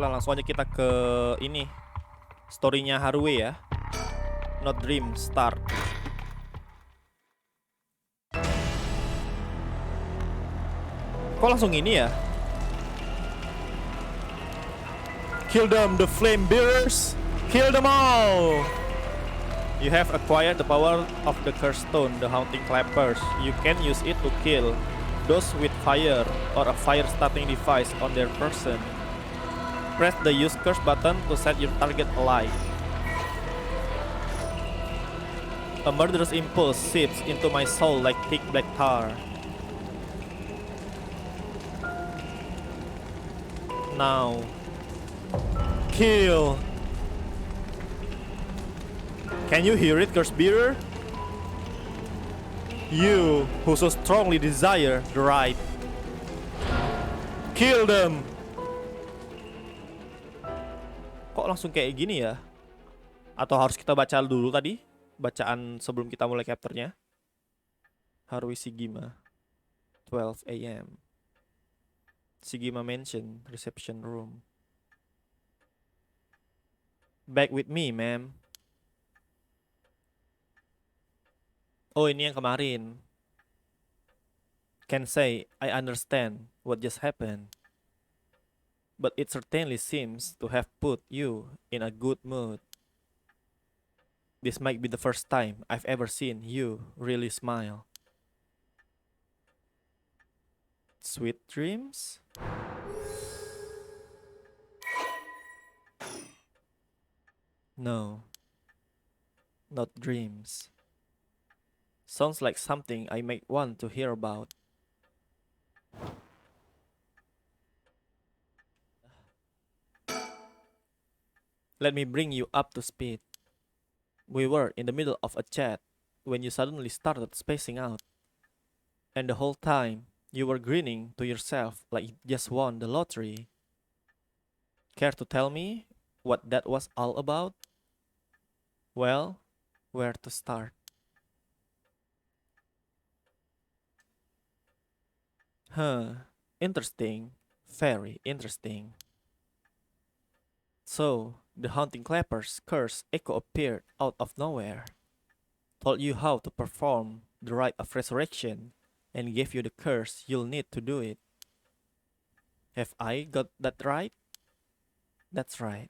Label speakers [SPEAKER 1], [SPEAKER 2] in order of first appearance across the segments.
[SPEAKER 1] baiklah langsung aja kita ke ini story-nya Hagoeng ya. Not Dream Start. Kok langsung ini ya? Kill them, the flame bearers. Kill them all. You have acquired the power of the curse stone, the haunting clappers. You can use it to kill those with fire or a fire starting device on their person. Press the use curse button to set your target alight. A murderous impulse seeps into my soul like thick black tar. Now, kill. Can you hear it, curse bearer? You who so strongly desire the right. Kill them. Kok langsung kayak gini ya? Atau harus kita baca dulu tadi? Bacaan sebelum kita mulai capture-nya. Hagoeng Shigima 12 AM. Shigima Mansion Reception Room. Back with me, ma'am. Oh, ini yang kemarin. Can say I understand what just happened, but it certainly seems to have put you in a good mood. This might be the first time I've ever seen you really smile. Sweet dreams? No, not dreams. Sounds like something I might want to hear about. Let me bring you up to speed. We were in the middle of a chat when you suddenly started spacing out. And the whole time, you were grinning to yourself like you just won the lottery. Care to tell me what that was all about? Well, where to start? Interesting. Very interesting. So, the haunting clapper's curse echo appeared out of nowhere, told you how to perform the rite of resurrection, and gave you the curse you'll need to do it. Have I got that right? That's right.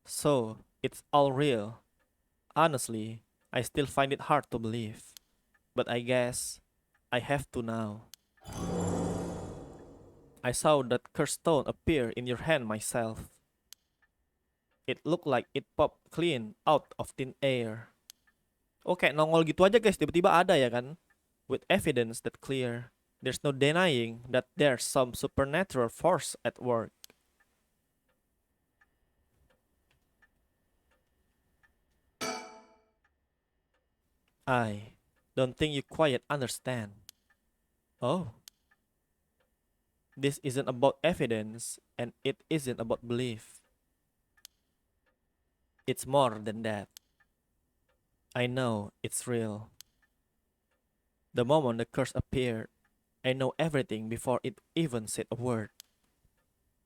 [SPEAKER 1] So, it's all real. Honestly, I still find it hard to believe, but I guess I have to now. I saw that curse stone appear in your hand myself. It looked like it popped clean out of thin air. Oh, kayak nongol gitu aja guys, tiba-tiba ada ya kan? With evidence that clear, there's no denying that there's some supernatural force at work. I don't think you quite understand. Oh. This isn't about evidence, and it isn't about belief. It's more than that. I know it's real. The moment the curse appeared, I know everything before it even said a word.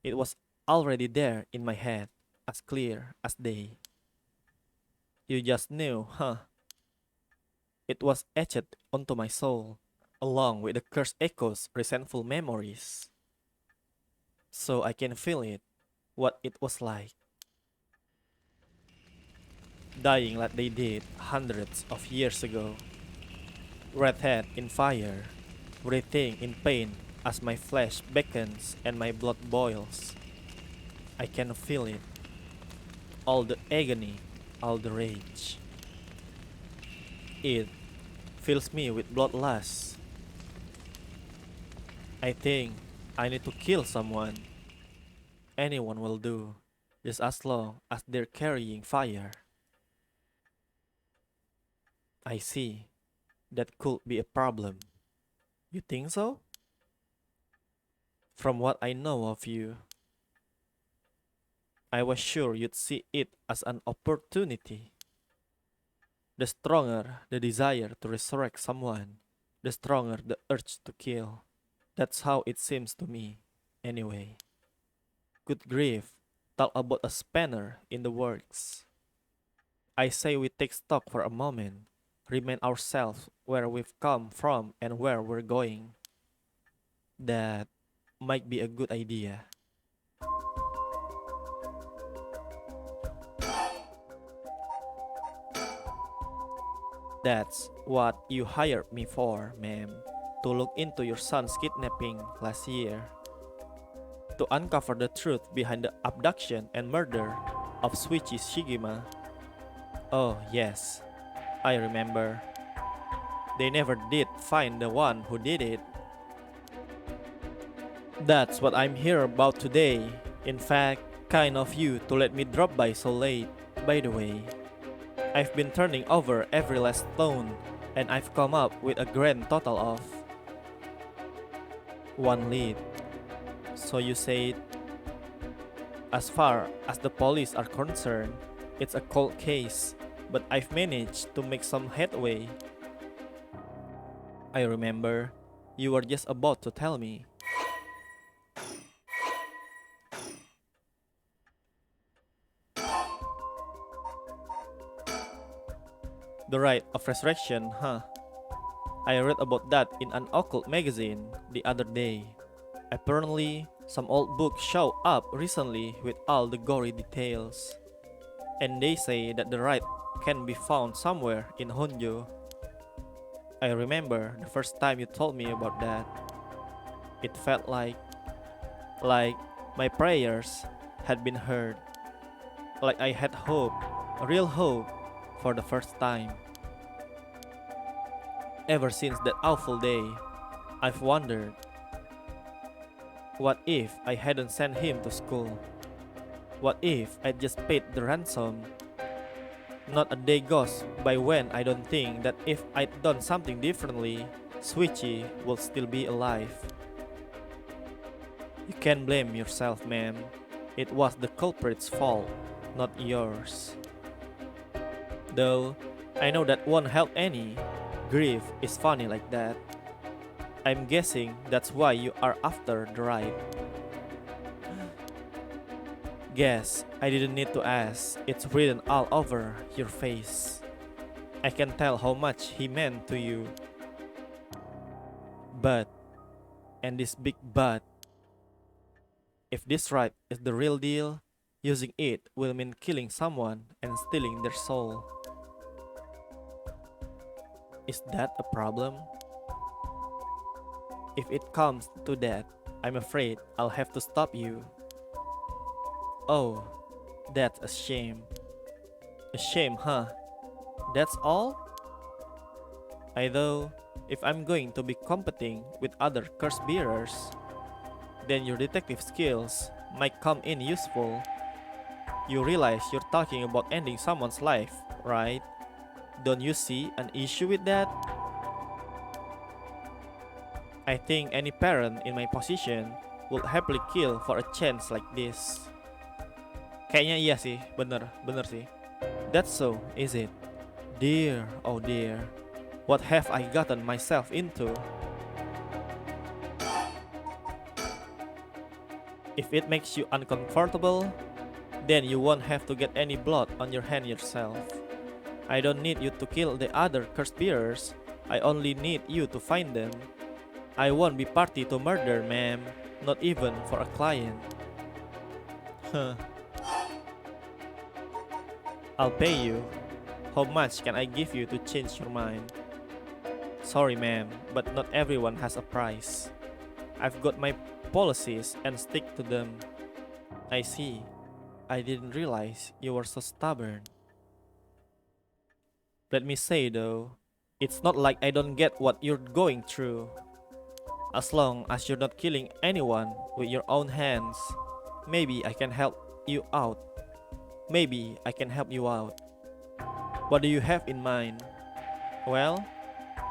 [SPEAKER 1] It was already there in my head, as clear as day. You just knew, huh? It was etched onto my soul, along with the curse echoes resentful memories. So I can feel it, what it was like. Dying like they did hundreds of years ago. Red head in fire, breathing in pain as my flesh beckons and my blood boils. I can feel it. All the agony, all the rage. It fills me with bloodlust. I think I need to kill someone. Anyone will do, just as long as they're carrying fire. I see. That could be a problem. You think so? From what I know of you, I was sure you'd see it as an opportunity. The stronger the desire to resurrect someone, the stronger the urge to kill. That's how it seems to me, anyway. Good grief, talk about a spanner in the works. I say we take stock for a moment, remind ourselves where we've come from and where we're going. That might be a good idea. That's what you hired me for, ma'am. To look into your son's kidnapping last year. To uncover the truth behind the abduction and murder of Suichi Shigima. Oh, yes, I remember. They never did find the one who did it. That's what I'm here about today. In fact, kind of you to let me drop by so late. By the way, I've been turning over every last stone, and I've come up with a grand total of one lead. So you said, as far as the police are concerned, it's a cold case, but I've managed to make some headway. I remember, you were just about to tell me. The Rite of Resurrection, huh? I read about that in an occult magazine the other day. Apparently, some old book showed up recently with all the gory details. And they say that the rite can be found somewhere in Honjo. I remember the first time you told me about that. It felt like my prayers had been heard. Like I had hope, real hope, for the first time. Ever since that awful day, I've wondered, what if I hadn't sent him to school? What if I just paid the ransom? Not a day goes by when I don't think that if I'd done something differently, Suichi would still be alive. You can't blame yourself, ma'am. It was the culprit's fault, not yours. Though, I know that won't help any. Grief is funny like that. I'm guessing that's why you are after the ride. Guess I didn't need to ask. It's written all over your face. I can tell how much he meant to you. But, and this big but, if this ride is the real deal, using it will mean killing someone and stealing their soul. Is that a problem? If it comes to that, I'm afraid I'll have to stop you. Oh, that's a shame. A shame, huh? That's all? Although, if I'm going to be competing with other curse bearers, then your detective skills might come in useful. You realize you're talking about ending someone's life, right? Don't you see an issue with that? I think any parent in my position would happily kill for a chance like this. Kayaknya iya sih, bener sih. That's so, is it? Dear, oh dear, what have I gotten myself into? If it makes you uncomfortable, then you won't have to get any blood on your hand yourself. I don't need you to kill the other curse bearers, I only need you to find them. I won't be party to murder, ma'am, not even for a client. Huh. I'll pay you. How much can I give you to change your mind? Sorry, ma'am, but not everyone has a price. I've got my policies and stick to them. I see. I didn't realize you were so stubborn. Let me say though, it's not like I don't get what you're going through. As long as you're not killing anyone with your own hands, maybe I can help you out. Maybe I can help you out. What do you have in mind? Well,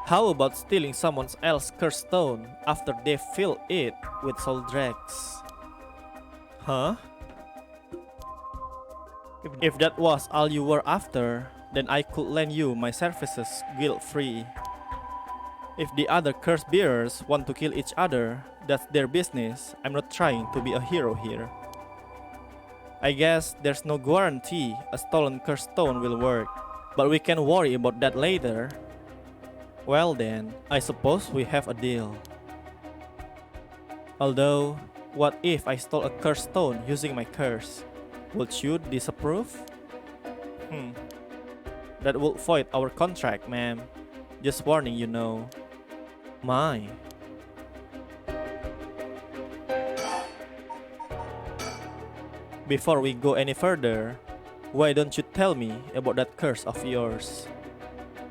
[SPEAKER 1] how about stealing someone else's cursed stone after they fill it with soul dregs? Huh? If that was all you were after, then I could lend you my services guilt-free. If the other curse bearers want to kill each other, that's their business. I'm not trying to be a hero here. I guess there's no guarantee a stolen cursed stone will work, but we can worry about that later. Well then, I suppose we have a deal. Although, what if I stole a cursed stone using my curse? Would you disapprove? That would void our contract, ma'am. Just warning you know. My. Before we go any further, why don't you tell me about that curse of yours?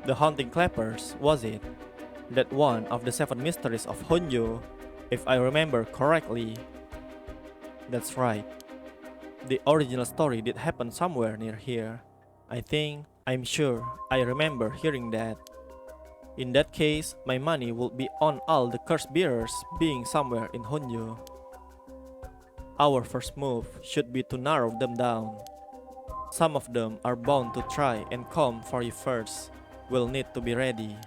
[SPEAKER 1] The haunting clappers, was it? That one of the 7 mysteries of Honjo, if I remember correctly. That's right. The original story did happen somewhere near here. I'm sure I remember hearing that. In that case, my money would be on all the curse bearers being somewhere in Honjo. Our first move should be to narrow them down. Some of them are bound to try and come for you first. We'll need to be ready.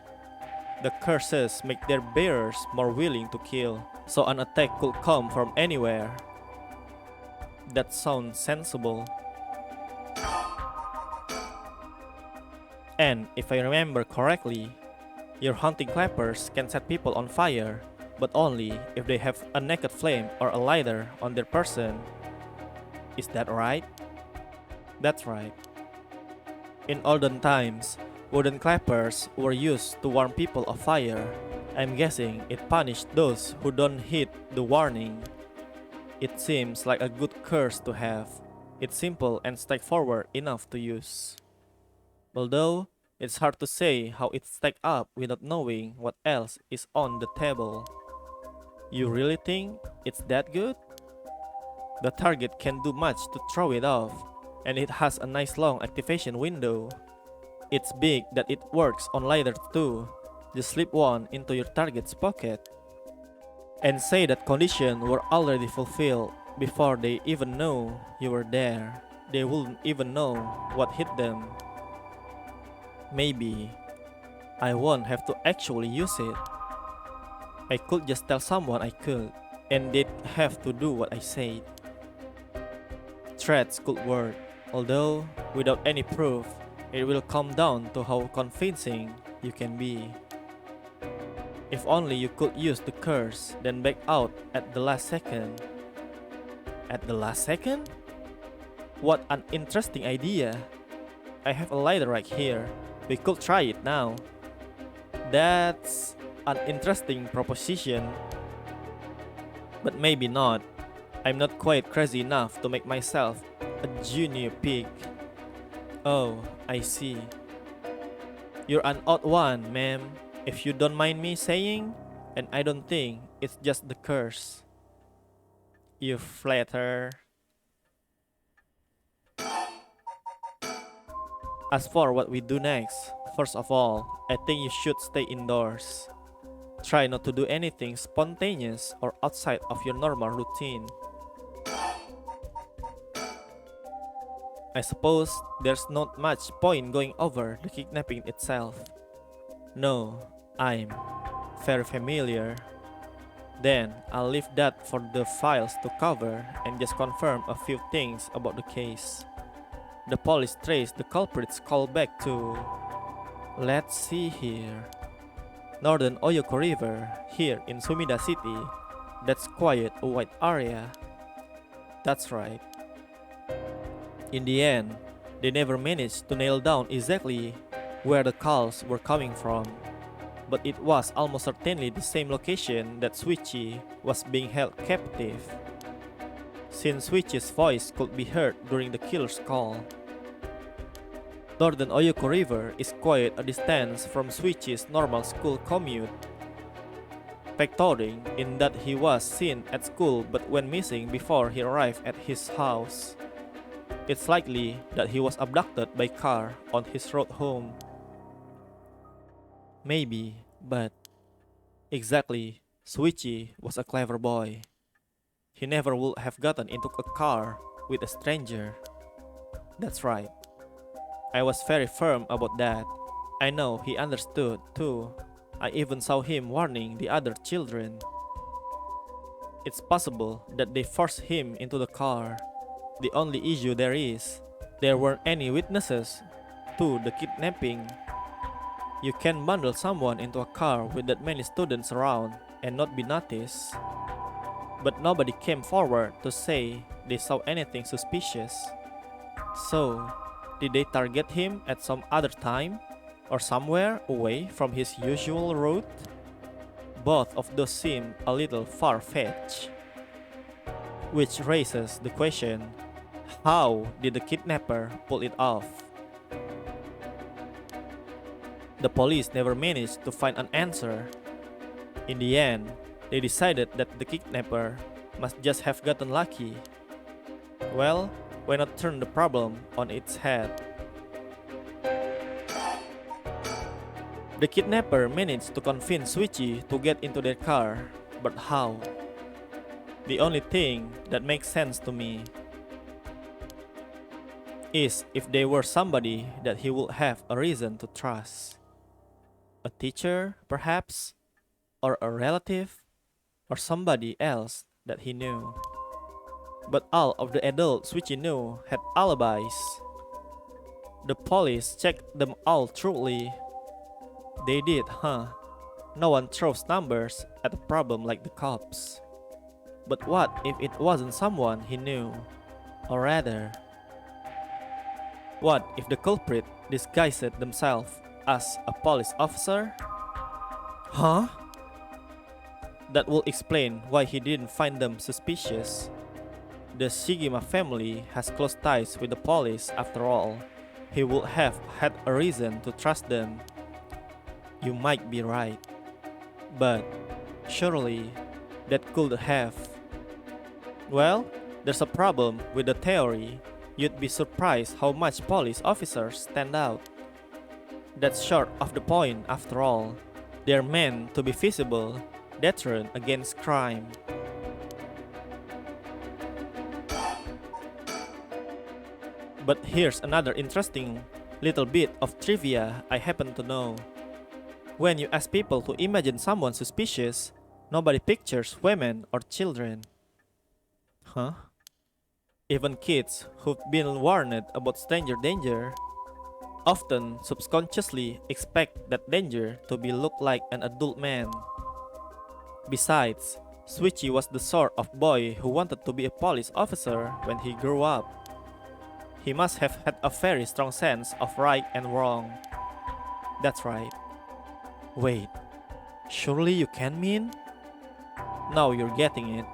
[SPEAKER 1] The curses make their bearers more willing to kill, so an attack could come from anywhere. That sounds sensible. And if I remember correctly, your haunting clappers can set people on fire, but only if they have a naked flame or a lighter on their person. Is that right? That's right. In olden times, wooden clappers were used to warn people of fire. I'm guessing it punished those who don't heed the warning. It seems like a good curse to have. It's simple and straightforward enough to use. Although, it's hard to say how it stacks up without knowing what else is on the table. You really think it's that good? The target can do much to throw it off, and it has a nice long activation window. It's big that it works on lighters too. Just slip one into your target's pocket. And say that condition were already fulfilled before they even know you were there. They wouldn't even know what hit them. Maybe I won't have to actually use it. I could just tell someone I could, and they'd have to do what I said. Threats could work, although without any proof, it will come down to how convincing you can be. If only you could use the curse, then back out at the last second. At the last second? What an interesting idea. I have a lighter right here. We could try it now. That's an interesting proposition. But maybe not. I'm not quite crazy enough to make myself a junior pig. Oh, I see. You're an odd one, ma'am, if you don't mind me saying, and I don't think it's just the curse. You flatter. As for what we do next, first of all, I think you should stay indoors. Try not to do anything spontaneous or outside of your normal routine. I suppose there's not much point going over the kidnapping itself. No, I'm very familiar. Then I'll leave that for the files to cover and just confirm a few things about the case. The police traced the culprit's call back to... Let's see here. Northern Oyoko River, here in Sumida City. That's quite a wide area. That's right. In the end, they never managed to nail down exactly where the calls were coming from, but it was almost certainly the same location that Suichi was being held captive, since Suichi's voice could be heard during the killer's call. Northern Oyoko River is quite a distance from Suichi's normal school commute, factoring in that he was seen at school but went missing before he arrived at his house. It's likely that he was abducted by car on his road home. Maybe, but exactly, Suichi was a clever boy. He never would have gotten into a car with a stranger. That's right. I was very firm about that. I know he understood too. I even saw him warning the other children. It's possible that they forced him into the car. The only issue there weren't any witnesses to the kidnapping. You can bundle someone into a car with that many students around and not be noticed. But nobody came forward to say they saw anything suspicious. So, did they target him at some other time? Or somewhere away from his usual route? Both of those seem a little far-fetched. Which raises the question, how did the kidnapper pull it off? The police never managed to find an answer. In the end, they decided that the kidnapper must just have gotten lucky. Well, why not turn the problem on its head? The kidnapper managed to convince Suichi to get into their car, but how? The only thing that makes sense to me is if they were somebody that he would have a reason to trust. A teacher, perhaps? Or a relative? Or somebody else that he knew. But all of the adults Suichi knew had alibis. The police checked them all thoroughly. They did, huh? No one throws numbers at a problem like the cops. But what if it wasn't someone he knew? Or rather, what if the culprit disguised themselves as a police officer? Huh? That will explain why he didn't find them suspicious. The Shigima family has close ties with the police after all. He would have had a reason to trust them. You might be right. But surely that could have. Well, there's a problem with the theory. You'd be surprised how much police officers stand out. That's short of the point after all. They're meant to be visible, deterrent against crime. But here's another interesting little bit of trivia I happen to know. When you ask people to imagine someone suspicious, nobody pictures women or children. Huh? Even kids who've been warned about stranger danger often subconsciously expect that danger to be look like an adult man. Besides, Suichi was the sort of boy who wanted to be a police officer when he grew up. He must have had a very strong sense of right and wrong. That's right. Wait, surely you can mean? Now you're getting it.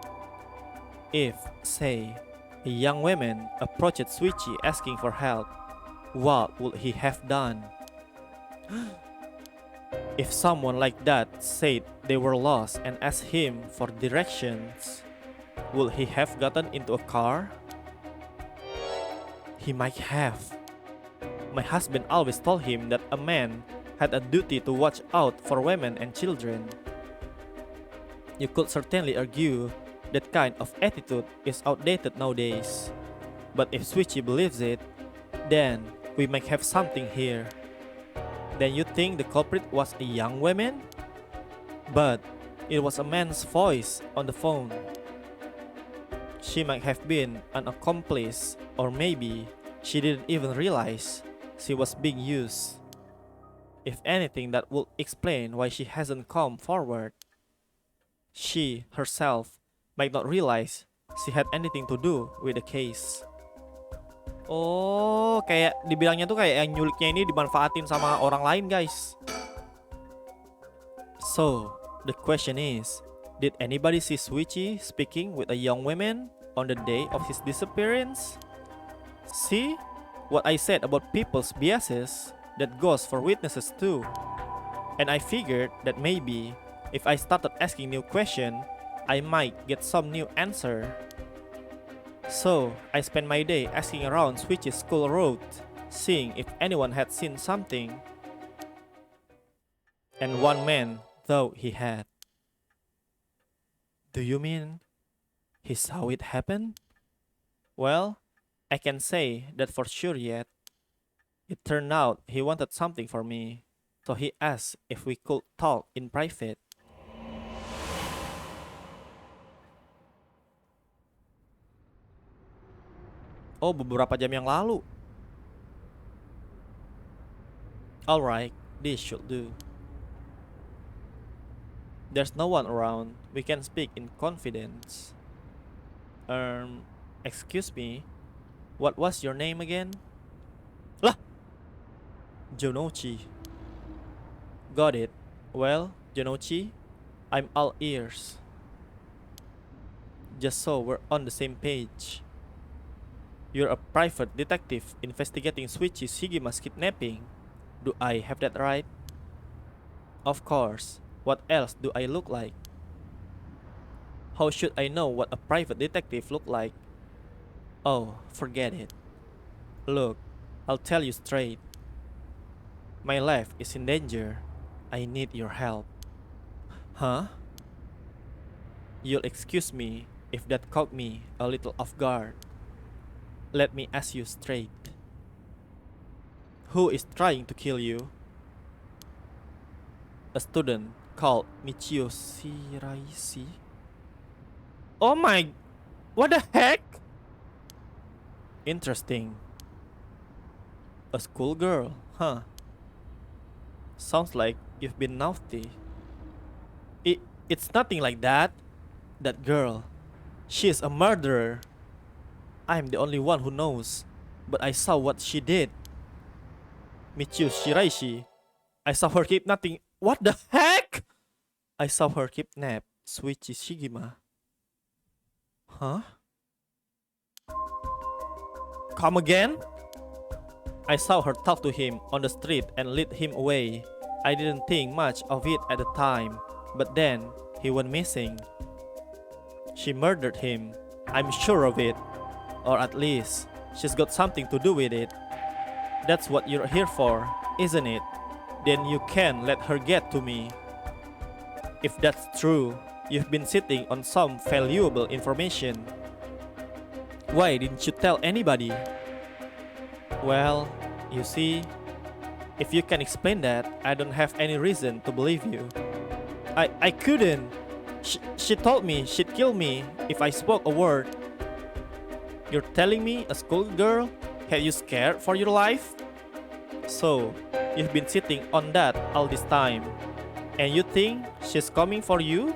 [SPEAKER 1] If, say, a young woman approached Suichi asking for help, what would he have done? If someone like that said they were lost and asked him for directions, would he have gotten into a car? He might have. My husband always told him that a man had a duty to watch out for women and children. You could certainly argue that kind of attitude is outdated nowadays. But if Suichi believes it, then we might have something here. Then you think the culprit was a young woman? But it was a man's voice on the phone. She might have been an accomplice, or maybe she didn't even realize she was being used. If anything, that would explain why she hasn't come forward. She herself might not realize she had anything to do with the case. Oh, kayak dibilangnya tuh kayak yang nyuliknya ini dimanfaatin sama orang lain, guys. So, the question is, did anybody see Suichi speaking with a young woman on the day of his disappearance? See? What I said about people's biases, that goes for witnesses too. And I figured that maybe, if I started asking new questions, I might get some new answer. So, I spent my day asking around Suichi's school road, seeing if anyone had seen something. And one man thought he had. Do you mean he saw it happen? Well, I can't say that for sure yet. It turned out he wanted something from me, so he asked if we could talk in private. Oh, beberapa jam yang lalu. Alright, this should do. There's no one around. We can speak in confidence. Excuse me. What was your name again? Lah, Jonochi. Got it. Well, Jonochi, I'm all ears. Just so we're on the same page. You're a private detective investigating Suichi Shigima's kidnapping. Do I have that right? Of course. What else do I look like? How should I know what a private detective look like? Oh, forget it. Look, I'll tell you straight. My life is in danger. I need your help. Huh? You'll excuse me if that caught me a little off guard. Let me ask you straight. Who is trying to kill you? A student called Michio Shiraishi. Oh my... What the heck? Interesting. A schoolgirl, huh? Sounds like you've been naughty. It's nothing like that. That girl, she is a murderer. I'm the only one who knows, but I saw what she did. Michio Shiraishi, I saw her kidnapping. What the heck? I saw her kidnap Suichi Shigima. Huh? Come again? I saw her talk to him on the street and lead him away. I didn't think much of it at the time, but then he went missing. She murdered him. I'm sure of it. Or at least, she's got something to do with it. That's what you're here for, isn't it? Then you can let her get to me. If that's true, you've been sitting on some valuable information. Why didn't you tell anybody? Well, you see, if you can explain that, I don't have any reason to believe you. I couldn't. She told me she'd kill me if I spoke a word. You're telling me a schoolgirl had you scared for your life? So, you've been sitting on that all this time. And you think she's coming for you?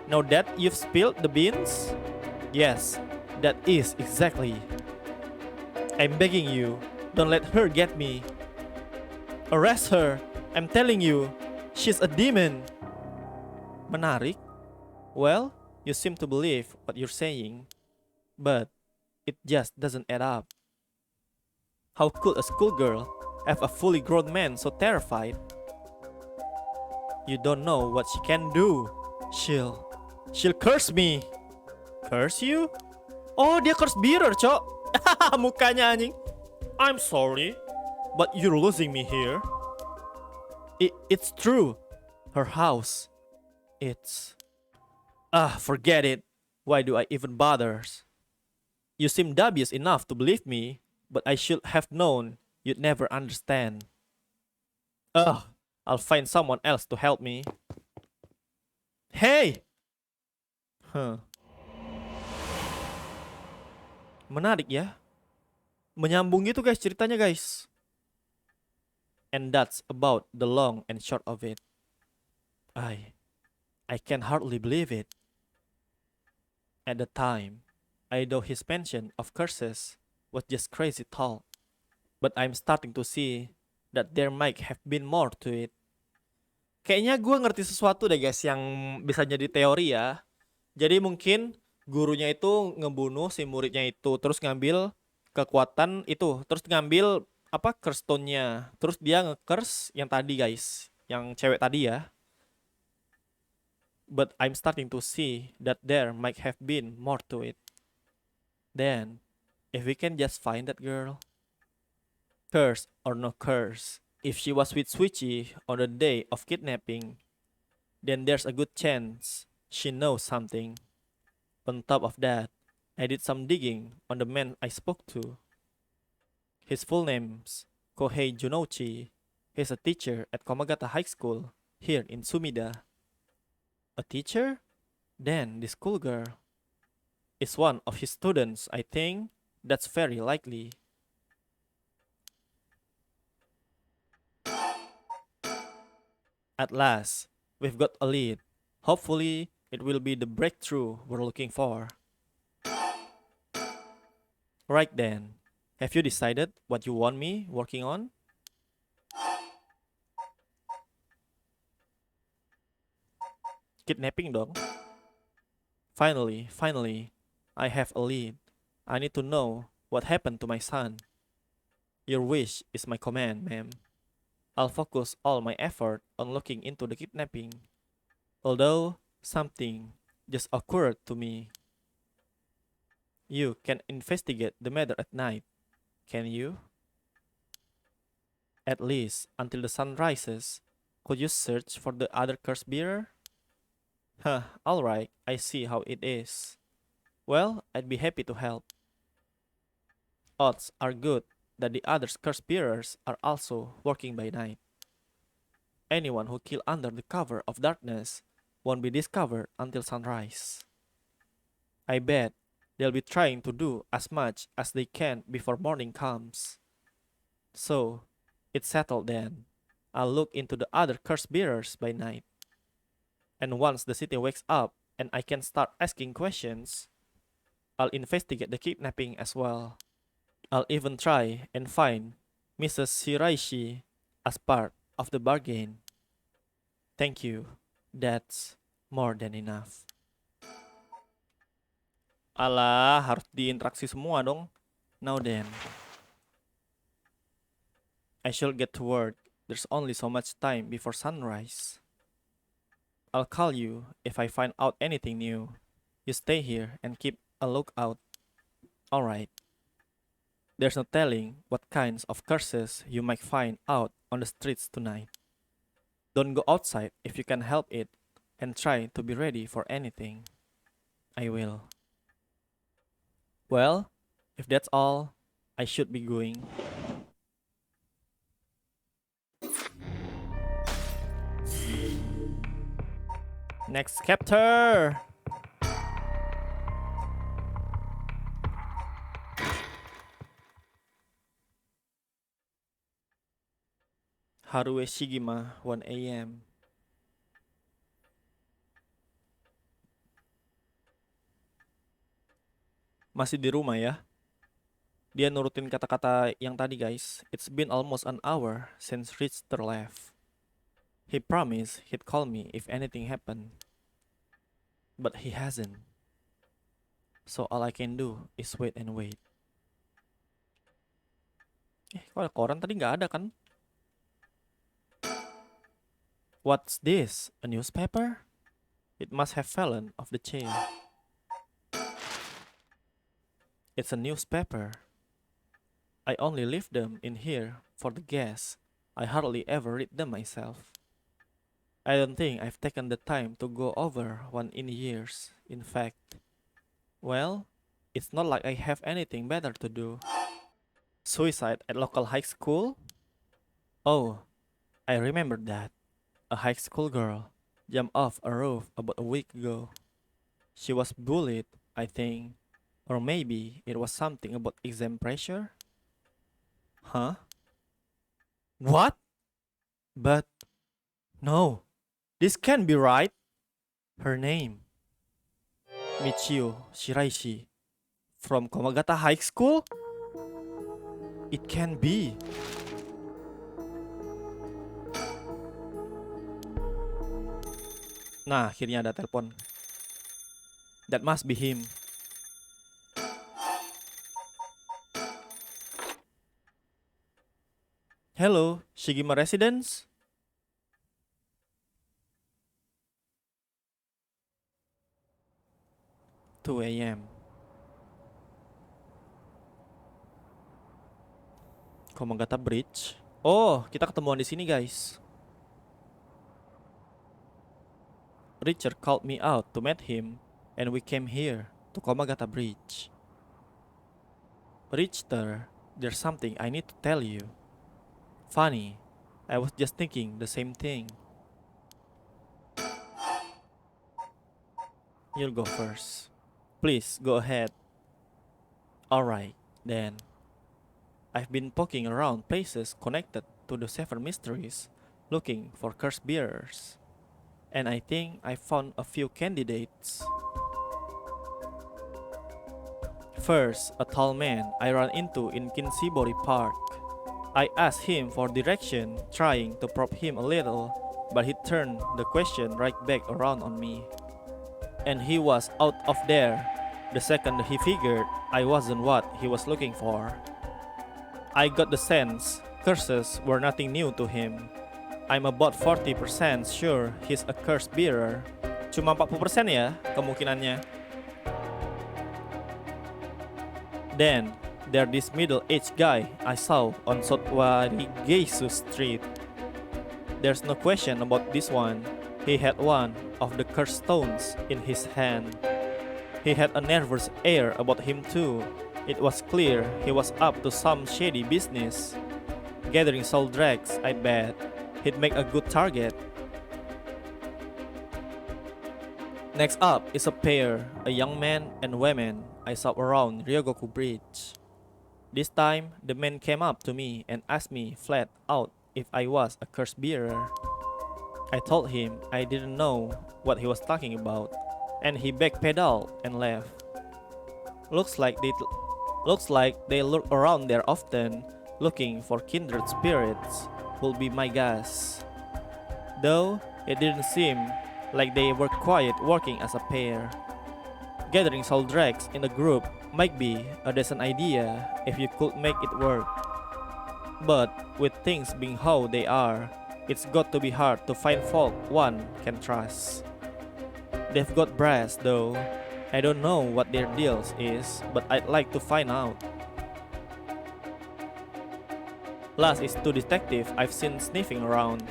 [SPEAKER 1] Now that you've spilled the beans? Yes, that is exactly. I'm begging you, don't let her get me. Arrest her, I'm telling you, she's a demon. Menarik. Well, you seem to believe what you're saying, but it just doesn't add up. How could a schoolgirl have a fully grown man so terrified? You don't know what she can do. She'll curse me. Curse you? Oh, dia curse bearer, cok. Mukanya anjing. I'm sorry, but you're losing me here. It's true. Her house. It's... forget it. Why do I even bother? You seem dubious enough to believe me, but I should have known you'd never understand. I'll find someone else to help me. Hey! Huh. Menarik ya. Menyambung gitu guys ceritanya guys. And that's about the long and short of it. I can hardly believe it. At the time, I thought his mention of curses was just crazy talk. But I'm starting to see that there might have been more to it. Kayaknya gue ngerti sesuatu deh guys yang bisa jadi teori ya. Jadi mungkin gurunya itu ngebunuh si muridnya itu, terus ngambil kekuatan itu, terus ngambil apa curse stone-nya, terus dia nge-curse yang tadi guys, yang cewek tadi ya. But I'm starting to see that there might have been more to it. Then, if we can just find that girl, curse or no curse, if she was with Suichi on the day of kidnapping, then there's a good chance she knows something. On top of that, I did some digging on the man I spoke to. His full name's Kohei Junouchi. He's a teacher at Komagata High School here in Sumida. A teacher? Then this schoolgirl is one of his students, I think. That's very likely. At last, we've got a lead. Hopefully, it will be the breakthrough we're looking for. Right then, have you decided what you want me working on? Kidnapping dong. Finally, I have a lead. I need to know what happened to my son. Your wish is my command, ma'am. I'll focus all my effort on looking into the kidnapping. Although, something just occurred to me. You can investigate the matter at night, can you? At least until the sun rises. Could you search for the other curse bearer? Huh, alright, I see how it is. Well, I'd be happy to help. Odds are good that the other curse bearers are also working by night. Anyone who kills under the cover of darkness won't be discovered until sunrise. I bet they'll be trying to do as much as they can before morning comes. So, it's settled then. I'll look into the other curse bearers by night. And once the city wakes up and I can start asking questions, I'll investigate the kidnapping as well. I'll even try and find Mrs. Shiraishi as part of the bargain. Thank you. That's more than enough. Alah, harus diinteraksi semua dong. Now then. I shall get to work. There's only so much time before sunrise. I'll call you if I find out anything new. You stay here and keep a lookout. Alright. There's no telling what kinds of curses you might find out on the streets tonight. Don't go outside if you can help it, and try to be ready for anything. I will. Well, if that's all, I should be going. Next chapter! Harue Shigima, 1 a.m. Masih di rumah ya? Dia nurutin kata-kata yang tadi guys. It's been almost an hour since Richter left. He promised he'd call me if anything happened. But he hasn't. So all I can do is wait and wait. Kok ada koran tadi nggak ada kan? What's this? A newspaper? It must have fallen off the chair. It's a newspaper. I only leave them in here for the guests. I hardly ever read them myself. I don't think I've taken the time to go over one in years. In fact, well, it's not like I have anything better to do. Suicide at local high school? Oh, I remember that. A high school girl jumped off a roof about a week ago. She was bullied, I think. Or maybe it was something about exam pressure? Huh? What? But, no, this can't be right. Her name, Michio Shiraishi, from Komagata High School? It can't be. Nah, akhirnya ada telepon. That must be him. Hello, Shigima Residence? Two a.m. Komagata Bridge. Oh, kita ketemuan di sini, guys. Richard called me out to meet him, and we came here to Komagata Bridge. Richter, there's something I need to tell you. Funny, I was just thinking the same thing. You'll go first. Please, go ahead. Alright, then. I've been poking around places connected to the 7 mysteries, looking for curse bearers. And I think I found a few candidates. First, a tall man I ran into in Kinsibori Park. I asked him for direction, trying to probe him a little, but he turned the question right back around on me. And he was out of there the second he figured I wasn't what he was looking for. I got the sense curses were nothing new to him. I'm about 40% sure he's a curse bearer. Cuma 40% ya kemungkinannya. Then, there's this middle-aged guy I saw on South Warigesu Street. There's no question about this one. He had one of the curse stones in his hand. He had a nervous air about him too. It was clear he was up to some shady business. Gathering soul dregs, I bet. He'd make a good target. Next up is a pair, a young man and woman I saw around Ryogoku Bridge. This time, the man came up to me and asked me flat out if I was a curse bearer. I told him I didn't know what he was talking about, and he backpedaled and left. Looks like they look around there often, looking for kindred spirits, will be my guess. Though it didn't seem like they were quiet working as a pair. Gathering soul dregs in a group might be a decent idea if you could make it work. But with things being how they are, it's got to be hard to find folk one can trust. They've got brass though. I don't know what their deals is, but I'd like to find out. Last is 2 detectives I've seen sniffing around.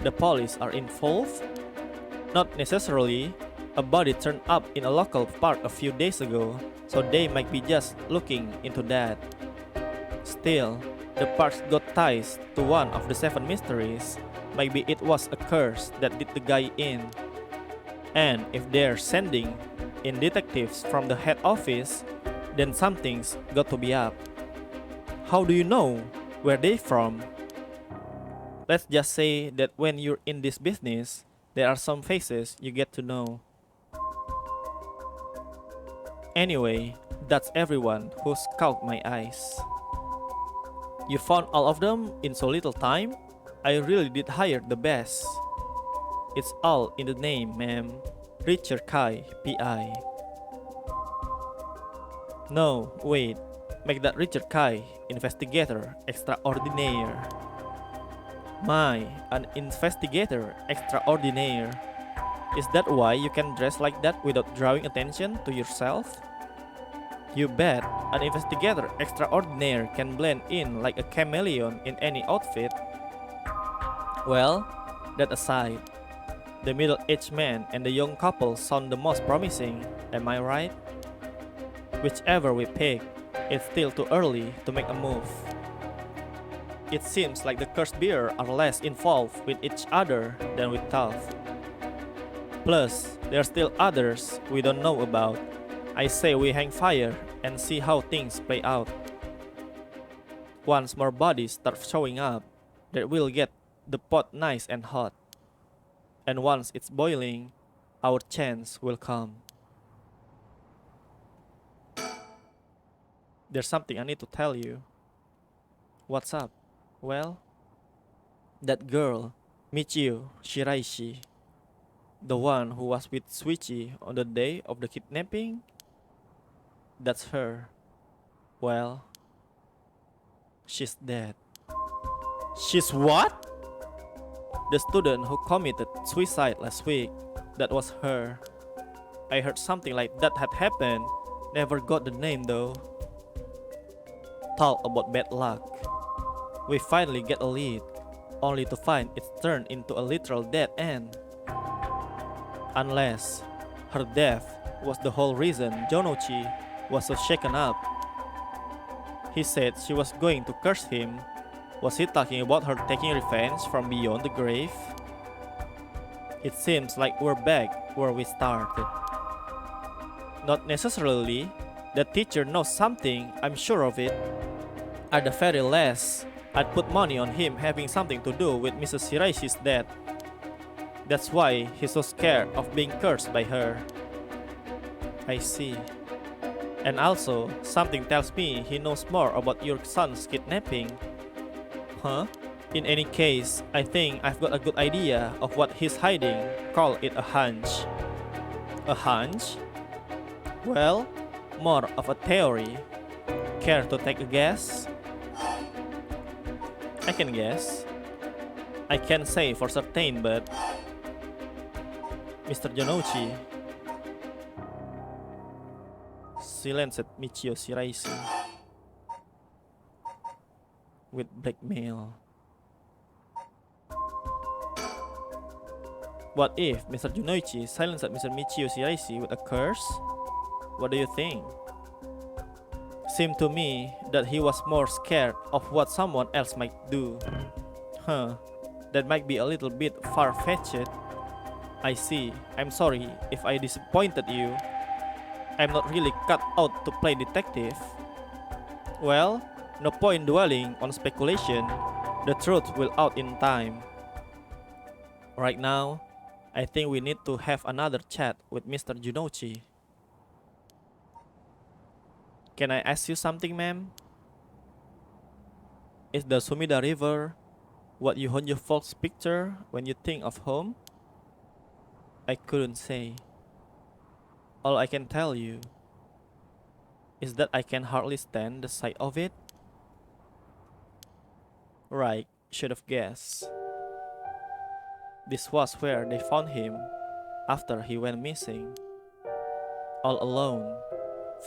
[SPEAKER 1] The police are involved? Not necessarily. A body turned up in a local park a few days ago, so they might be just looking into that. Still, the park's got ties to one of the 7 mysteries. Maybe it was a curse that did the guy in. And if they're sending in detectives from the head office, then something's got to be up. How do you know where they're from? Let's just say that when you're in this business, there are some faces you get to know. Anyway, that's everyone who's caught my eyes. You found all of them in so little time? I really did hire the best. It's all in the name, ma'am. Richard Kai, P.I. No, wait. Make that Richard Kai, investigator extraordinaire. My, an investigator extraordinaire. Is that why you can dress like that without drawing attention to yourself? You bet, an investigator extraordinaire can blend in like a chameleon in any outfit. Well, that aside, the middle-aged man and the young couple sound the most promising, am I right? Whichever we pick, it's still too early to make a move. It seems like the curse bearer are less involved with each other than with Taff. Plus, there are still others we don't know about. I say we hang fire and see how things play out. Once more bodies start showing up, that will get the pot nice and hot. And once it's boiling, our chance will come. There's something I need to tell you. What's up? Well, that girl, Michio Shiraishi, the one who was with Suichi on the day of the kidnapping? That's her. Well, she's dead. She's what? The student who committed suicide last week. That was her. I heard something like that had happened. Never got the name though. Talk about bad luck. We finally get a lead, only to find it's turned into a literal dead end. Unless her death was the whole reason Jonochi was so shaken up. He said she was going to curse him. Was he talking about her taking revenge from beyond the grave? It seems like we're back where we started. Not necessarily. The teacher knows something, I'm sure of it. At the very least, I'd put money on him having something to do with Mrs. Shiraishi's death. That's why he's so scared of being cursed by her. I see. And also, something tells me he knows more about your son's kidnapping. Huh? In any case, I think I've got a good idea of what he's hiding. Call it a hunch. A hunch? Well, more of a theory. Care to take a guess? I can guess. I can't say for certain, but Mr. Jonouchi. Silenced Michio Shiraishi with blackmail. What if Mr. Jonouchi silenced Mr. Michio Shiraishi with a curse? What do you think? Seemed to me that he was more scared of what someone else might do. That might be a little bit far-fetched. I see. I'm sorry if I disappointed you. I'm not really cut out to play detective. Well, no point dwelling on speculation. The truth will out in time. Right now, I think we need to have another chat with Mr. Jonouchi. Can I ask you something, ma'am? Is the Sumida River what you Honjo folks picture when you think of home? I couldn't say. All I can tell you is that I can hardly stand the sight of it. Right, should have guessed. This was where they found him after he went missing. All alone,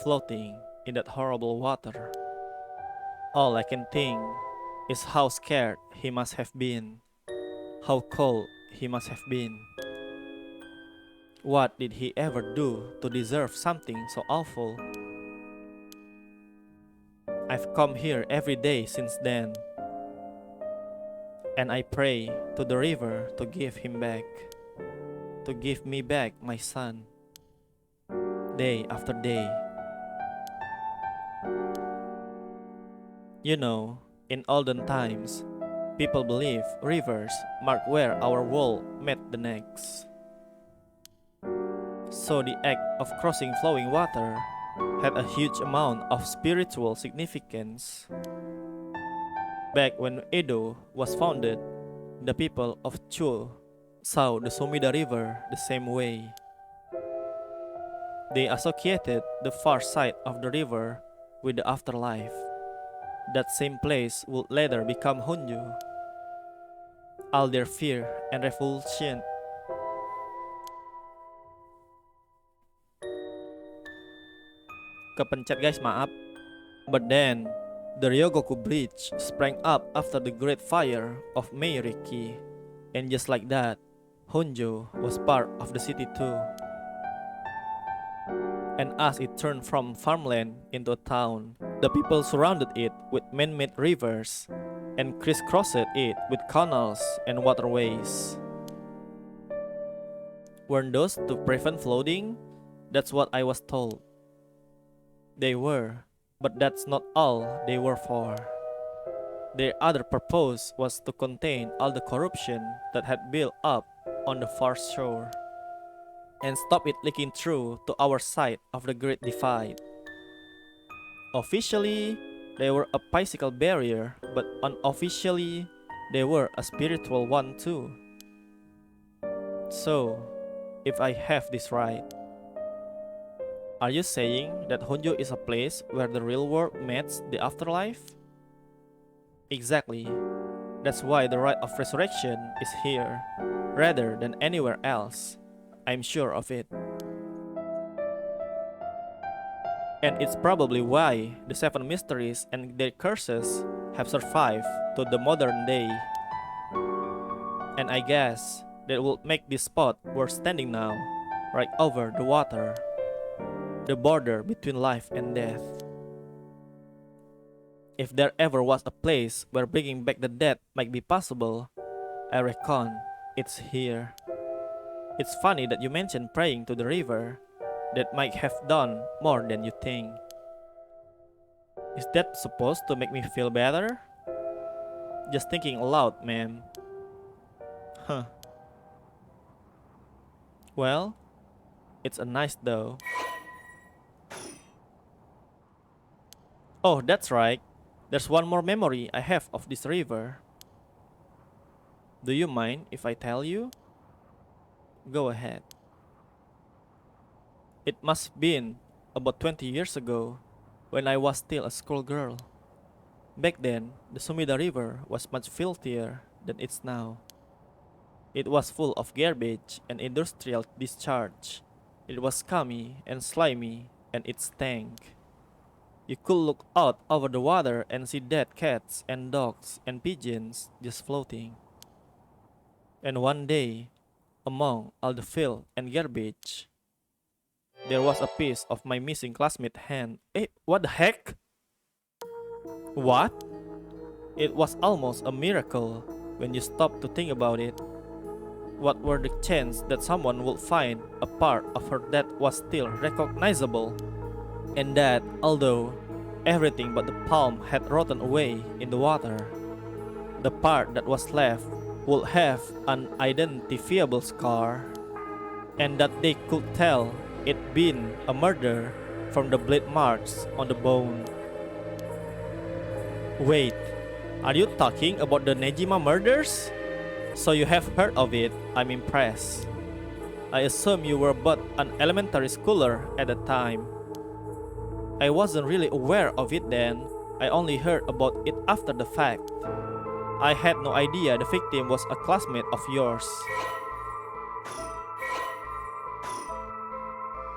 [SPEAKER 1] floating in that horrible water. All I can think is how scared he must have been. How cold he must have been. What did he ever do to deserve something so awful? I've come here every day since then, and I pray to the river to give him back, to give me back my son, day after day. You know, in olden times, people believe rivers mark where our world met the next. So the act of crossing flowing water had a huge amount of spiritual significance. Back when Edo was founded, the people of Chuo saw the Sumida River the same way. They associated the far side of the river with the afterlife. That same place would later become Honjo. All their fear and revulsion kepencet guys, maaf. But then, the Ryogoku Bridge sprang up after the great fire of Meiriki. And just like that, Honjo was part of the city too. And as it turned from farmland into a town, the people surrounded it with man-made rivers and crisscrossed it with canals and waterways. Weren't those to prevent flooding? That's what I was told. They were, but that's not all they were for. Their other purpose was to contain all the corruption that had built up on the far shore and stop it leaking through to our side of the Great Divide. Officially, they were a physical barrier, but unofficially, they were a spiritual one too. So, if I have this right, are you saying that Honjo is a place where the real world meets the afterlife? Exactly. That's why the rite of resurrection is here, rather than anywhere else. I'm sure of it. And it's probably why the seven mysteries and their curses have survived to the modern day. And I guess that would make this spot we're standing now, right over the water, the border between life and death. If there ever was a place where bringing back the dead might be possible, I reckon it's here. It's funny that you mentioned praying to the river. That might have done more than you think. Is that supposed to make me feel better? Just thinking aloud, ma'am. Huh. Well, it's a nice though. Oh, that's right. There's one more memory I have of this river. Do you mind if I tell you? Go ahead. It must have been about 20 years ago when I was still a schoolgirl. Back then, the Sumida River was much filthier than it's now. It was full of garbage and industrial discharge. It was scummy and slimy, and it stank. You could look out over the water and see dead cats and dogs and pigeons just floating. And one day, among all the filth and garbage, there was a piece of my missing classmate hand. What the heck? What? It was almost a miracle when you stop to think about it. What were the chances that someone would find a part of her that was still recognizable? And that, although everything but the palm had rotten away in the water, the part that was left would have an identifiable scar, and that they could tell it been a murder from the blade marks on the bone. Wait, are you talking about the Nejima murders? So you have heard of it. I'm impressed. I assume you were but an elementary schooler at the time. I wasn't really aware of it then. I only heard about it after the fact. I had no idea the victim was a classmate of yours.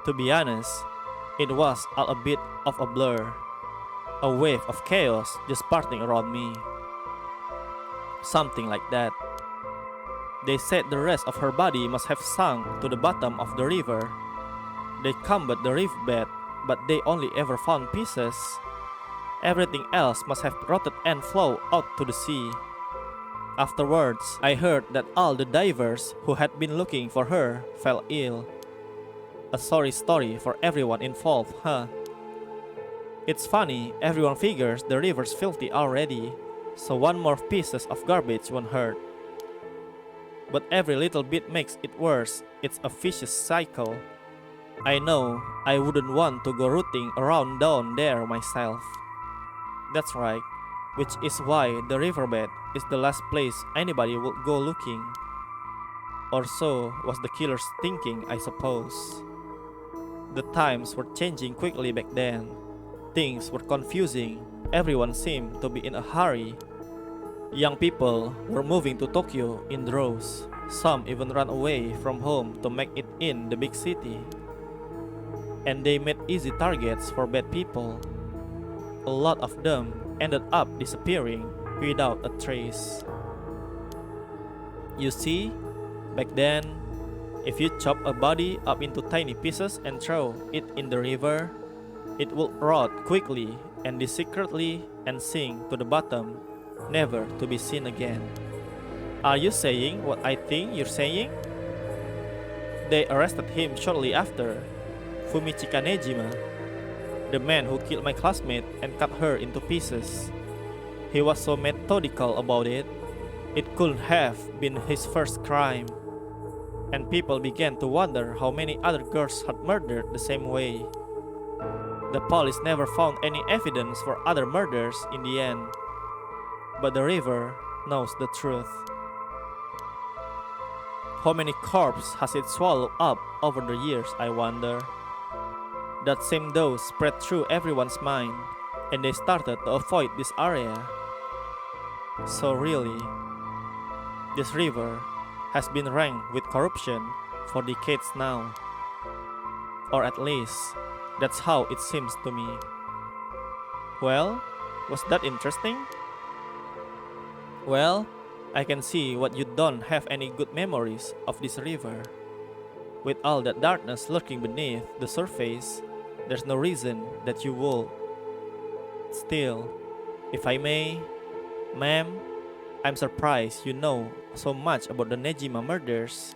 [SPEAKER 1] To be honest, it was all a bit of a blur. A wave of chaos just parting around me. Something like that. They said the rest of her body must have sunk to the bottom of the river. They combed the riverbed, but they only ever found pieces. Everything else must have rotted and flowed out to the sea. Afterwards, I heard that all the divers who had been looking for her fell ill. A sorry story for everyone involved, huh? It's funny, everyone figures the river's filthy already, so one more pieces of garbage won't hurt. But every little bit makes it worse. It's a vicious cycle. I know I wouldn't want to go rooting around down there myself. That's right, which is why the riverbed is the last place anybody would go looking. Or so was the killer's thinking, I suppose. The times were changing quickly back then. Things were confusing. Everyone seemed to be in a hurry. Young people were moving to Tokyo in droves. Some even ran away from home to make it in the big city. And they made easy targets for bad people. A lot of them ended up disappearing without a trace. You see, back then, if you chop a body up into tiny pieces and throw it in the river, it would rot quickly and secretly and sink to the bottom, never to be seen again. Are you saying what I think you're saying? They arrested him shortly after. Fumichika Nejima, the man who killed my classmate and cut her into pieces. He was so methodical about it. It couldn't have been his first crime. And people began to wonder how many other girls had murdered the same way. The police never found any evidence for other murders in the end. But the river knows the truth. How many corpses has it swallowed up over the years, I wonder? That same doubt spread through everyone's mind, and they started to avoid this area. So really, this river has been ranked with corruption for decades now. Or at least, that's how it seems to me. Well, was that interesting? Well, I can see what you don't have any good memories of this river. With all that darkness lurking beneath the surface, there's no reason that you would. Still, if I may, ma'am, I'm surprised you know so much about the Nejima murders.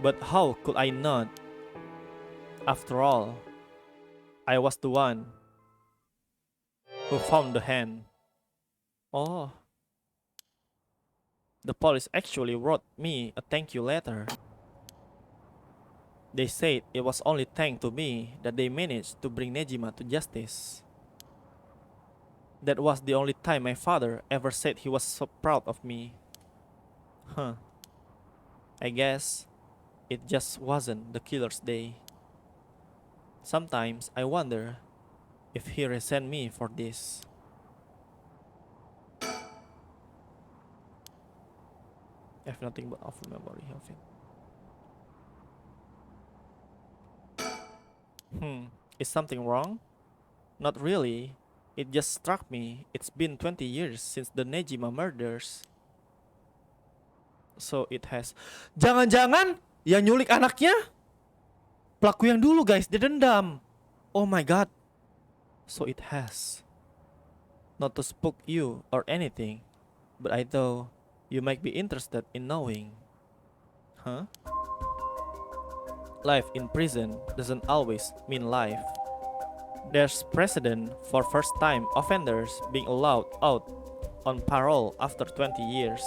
[SPEAKER 1] But how could I not? After all, I was the one Who found the hand? Oh. The police actually wrote me a thank you letter. They said it was only thanks to me that they managed to bring Nejima to justice. That was the only time my father ever said he was so proud of me. Huh. I guess it just wasn't the killer's day. Sometimes I wonder if he resent me for this. I have nothing but awful memory of it. Is something wrong? Not really. It just struck me. It's been 20 years since the Nejima murders. So it has. Jangan-jangan yang nyulik anaknya pelaku yang dulu, guys. Dia dendam. Oh my god. So it has. Not to spook you or anything, but I thought you might be interested in knowing. Huh? Life in prison doesn't always mean life. There's precedent for first-time offenders being allowed out on parole after 20 years.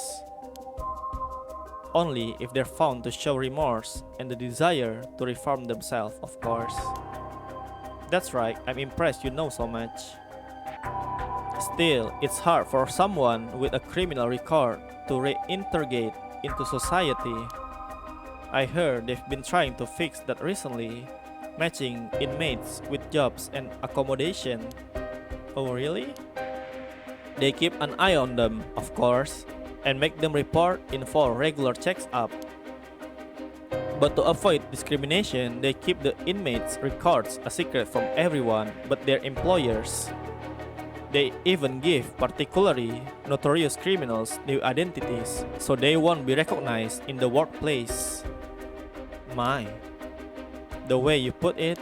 [SPEAKER 1] Only if they're found to show remorse and the desire to reform themselves, of course. That's right, I'm impressed you know so much. Still, it's hard for someone with a criminal record to reintegrate into society. I heard they've been trying to fix that recently, matching inmates with jobs and accommodation. Oh really? They keep an eye on them, of course, and make them report in for regular checks up. But to avoid discrimination, they keep the inmates' records a secret from everyone but their employers. They even give particularly notorious criminals new identities so they won't be recognized in the workplace. My, the way you put it,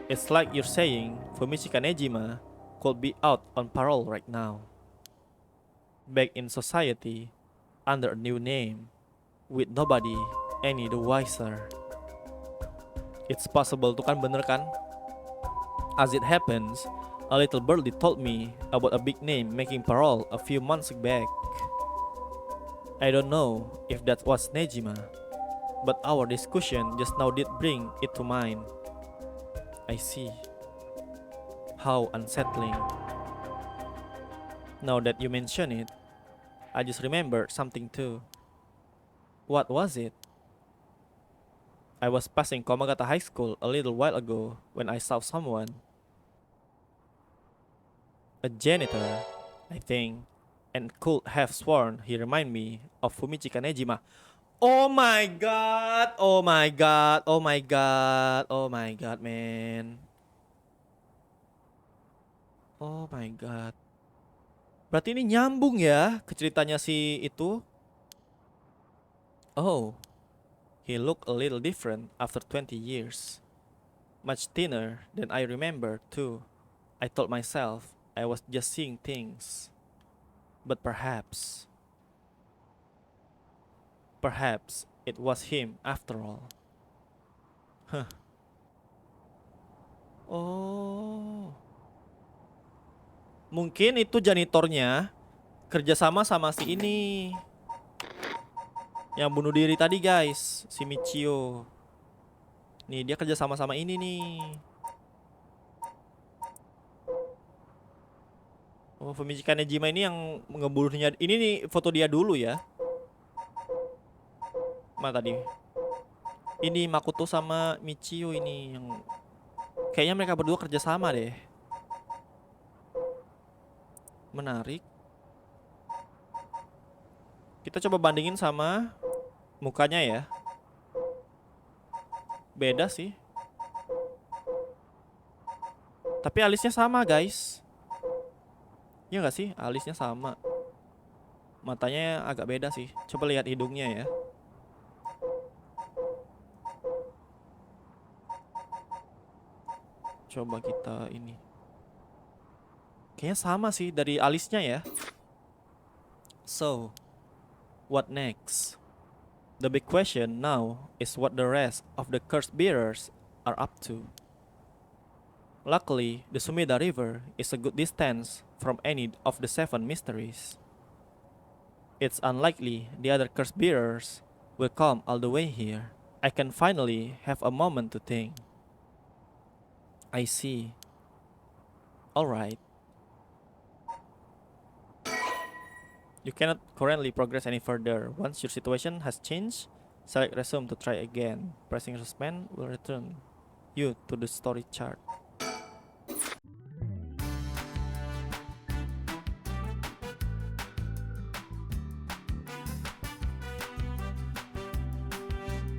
[SPEAKER 1] it's like you're saying Fumichika Nejima could be out on parole right now. Back in society, under a new name, with nobody any the wiser. It's possible tuh kan, bener kan? As it happens, a little birdie told me about a big name making parole a few months back. I don't know if that was Nejima, but our discussion just now did bring it to mind. I see. How unsettling. Now that you mention it, I just remembered something too. What was it? I was passing Komagata High School a little while ago when I saw someone. A janitor, I think, and could have sworn he reminded me of Fumichika Nejima. Oh my god, oh my god, oh my god, oh my god, man. Oh my god. Berarti ini nyambung ya ke ceritanya si itu. Oh, he looked a little different after 20 years. Much thinner than I remember too. I told myself I was just seeing things. But perhaps it was him after all. Huh. Oh. Mungkin itu janitornya kerjasama sama si ini yang bunuh diri tadi, guys, si Michio. Nih dia kerja sama ini nih. Oh, Fumichika Nejima ini yang ngebunuhnya. Ini nih foto dia dulu ya. Mana tadi? Ini Makoto sama Michio ini yang kayaknya mereka berdua kerja sama deh. Menarik. Kita coba bandingin sama mukanya ya. Beda sih. Tapi alisnya sama, guys. Iya gak sih? Alisnya sama. Matanya agak beda sih. Coba lihat hidungnya ya. Coba kita ini. Kayaknya sama sih dari alisnya ya. So, what next? The big question now is what the rest of the curse bearers are up to. Luckily, the Sumida River is a good distance from any of the 7 mysteries. It's unlikely the other curse bearers will come all the way here. I can finally have a moment to think. I see. Alright. You cannot currently progress any further. Once your situation has changed, select resume to try again. Pressing suspend will return you to the story chart.